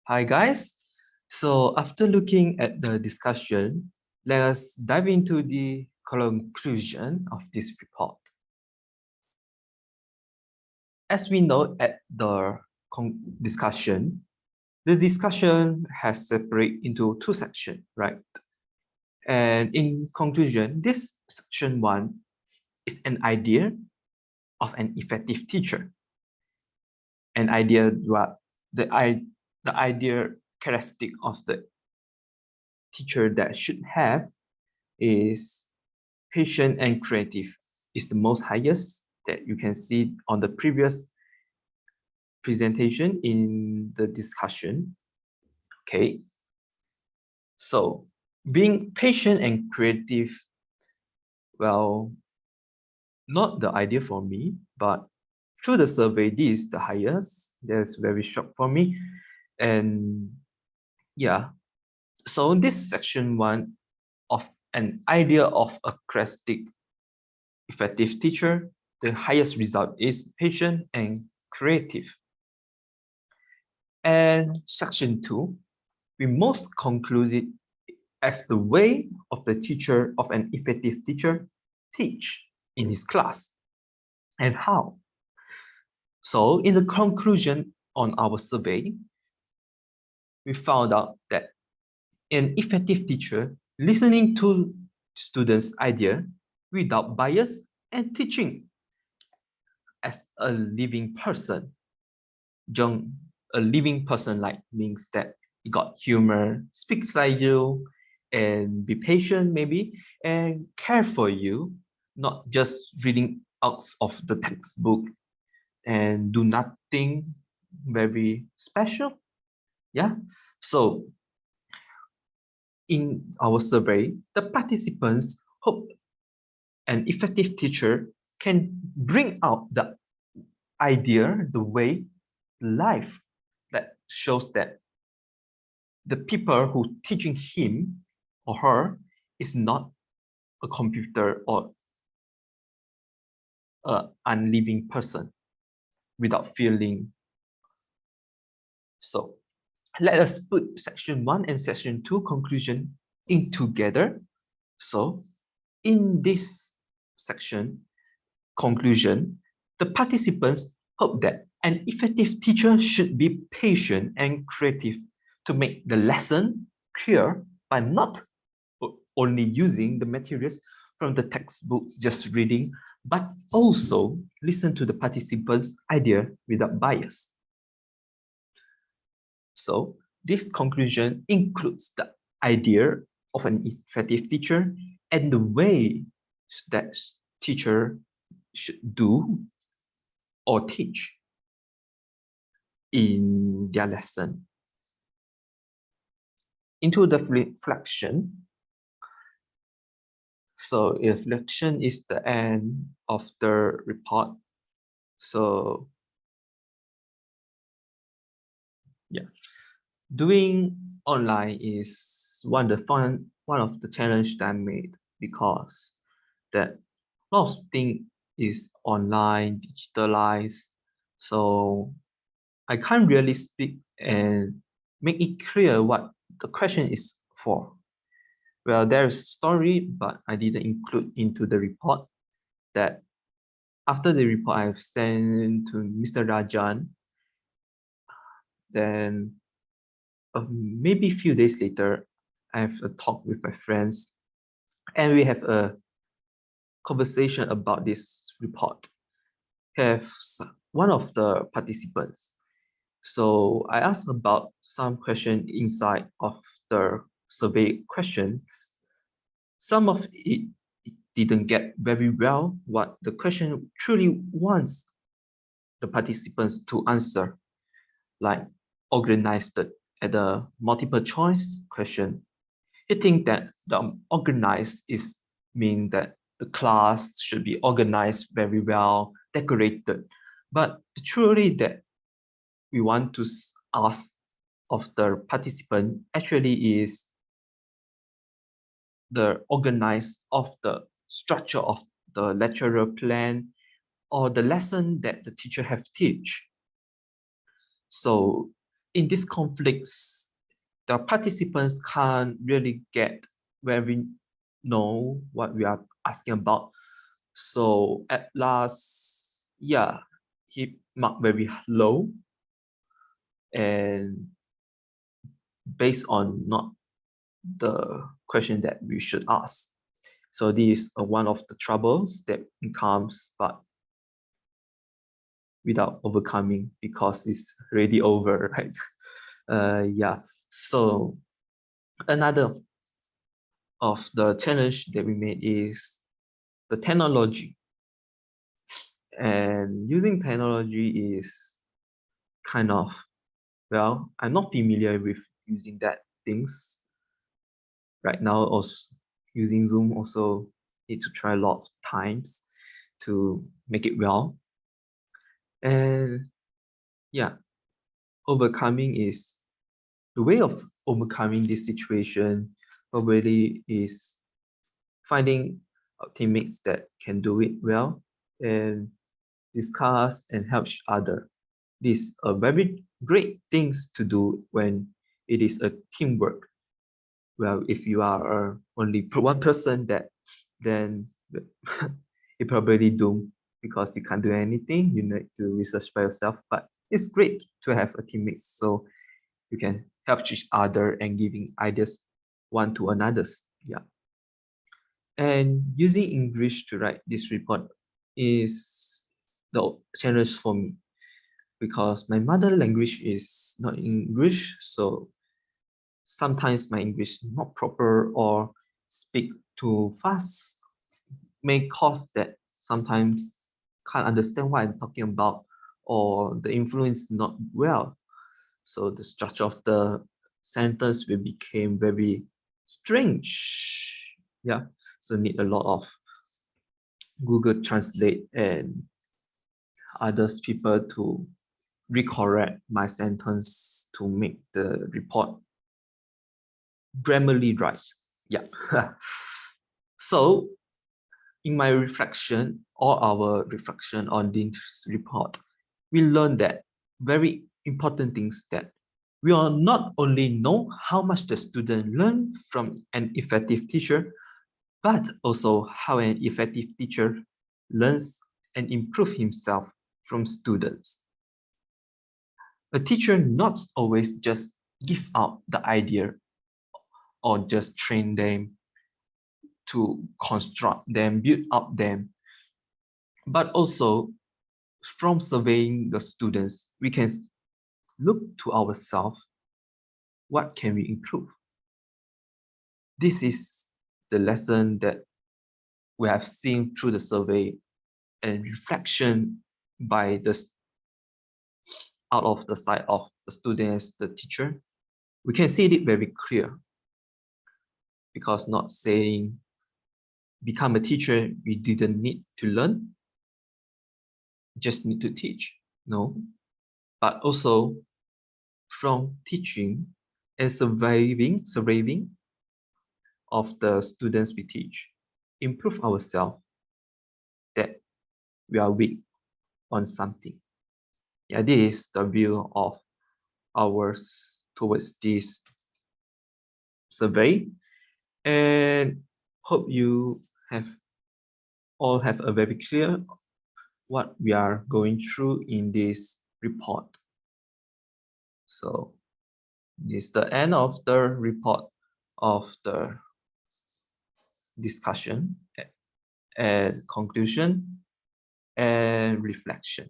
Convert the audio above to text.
Hi guys. So after looking at the discussion, let us dive into the conclusion of this report. As we know at the discussion, the discussion has separated into two sections, right? And in conclusion, this section 1 is an idea of an effective teacher. An idea what the idea characteristic of the teacher that should have is patient and creative is the most highest that you can see on the previous presentation in the discussion. Okay. So being patient and creative, well, not the idea for me, but through the survey, this is the highest. That's very shocked for me. And yeah, so this section 1 of an idea of a characteristic effective teacher, the highest result is patient and creative. And section 2, we most concluded as the way of the teacher of an effective teacher teach in his class and how. So in the conclusion on our survey, we found out that an effective teacher listening to students' idea without bias and teaching as a living person. A living person like means that you got humor, speaks like you, and be patient maybe, and care for you, not just reading out of the textbook and do nothing very special. Yeah. So in our survey, the participants hope an effective teacher can bring out the idea, the way, life that shows that the people who teaching him or her is not a computer or an unliving person without feeling. So let us put section 1 and section 2 conclusion in together. So in this section conclusion, the participants hope that an effective teacher should be patient and creative to make the lesson clear by not only using the materials from the textbooks, just reading, but also listen to the participants' idea without bias. So this conclusion includes the idea of an effective teacher and the way that teacher should do or teach in their lesson. Into the reflection. So reflection is the end of the report. So yeah, doing online is one of the challenge that I made because that a lot of things is online, digitalized. So I can't really speak and make it clear what the question is for. Well, there's a story, but I didn't include into the report that after the report I've sent to Mr. Rajan, then maybe a few days later, I have a talk with my friends and we have a conversation about this report. Have one of the participants. So I asked about some question inside of the survey questions. Some of it didn't get very well what the question truly wants the participants to answer, like organized at the multiple choice question. You think that the organized is mean that the class should be organized very well, decorated. But truly that we want to ask of the participant actually is the organize of the structure of the lecturer plan or the lesson that the teacher have teach. So in these conflicts, the participants can't really get where we know what we are asking about. So at last, yeah, he marked very low, and based on not the question that we should ask. So this is one of the troubles that comes, but without overcoming because it's already over, right? Yeah. So another of the challenge that we made is the technology. And using technology is kind of, well, I'm not familiar with using that things right now. Also using Zoom also need to try a lot of times to make it well. And yeah, overcoming is the way of overcoming this situation probably is finding teammates that can do it well and discuss and help each other. These are very great things to do when it is a teamwork. Well, if you are only one person, that then you probably doomed because you can't do anything. You need to research by yourself. But it's great to have a teammate so you can help each other and giving ideas one to another's. Yeah. And using English to write this report is the challenge for me because my mother language is not English. So sometimes my English is not proper or speak too fast may cause that sometimes can't understand what I'm talking about or the influence not well. So the structure of the sentence will become very strange. Yeah, so need a lot of Google Translate and others people to recorrect my sentence to make the report grammarly right. Yeah. So in my reflection or our reflection on this report, we learned that very important things that we all not only know how much the student learn from an effective teacher, but also how an effective teacher learns and improve himself from students. A teacher not always just give out the idea or just train them to construct them, build up them, but also from surveying the students, we can look to ourselves, what can we improve? This is the lesson that we have seen through the survey and reflection by the out of the side of the students, the teacher. We can see it very clear because not saying become a teacher, we didn't need to learn, just need to teach. No, but also from teaching and surveying of the students we teach, improve ourselves that we are weak on something. Yeah, this is the view of ours towards this survey, and hope you have all have a very clear what we are going through in this report. So this is the end of the report of the discussion and conclusion and reflection.